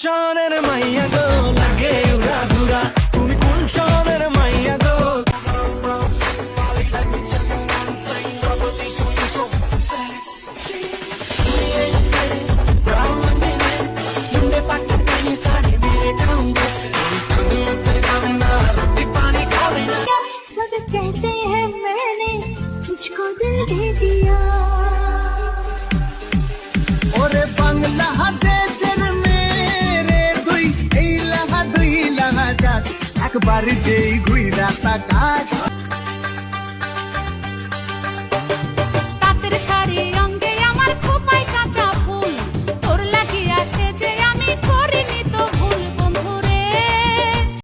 শহরের মাইয়া গো লাগে উড়া ধুরা তুমি কোন শহরের মাইয়া গো सब कहते हैं मैंने तुझको दिल दे दिया ওরে বাংলাদেশের মেরে দুই এই লাহা যাক একবার যেই ঘুইরা তাকাশ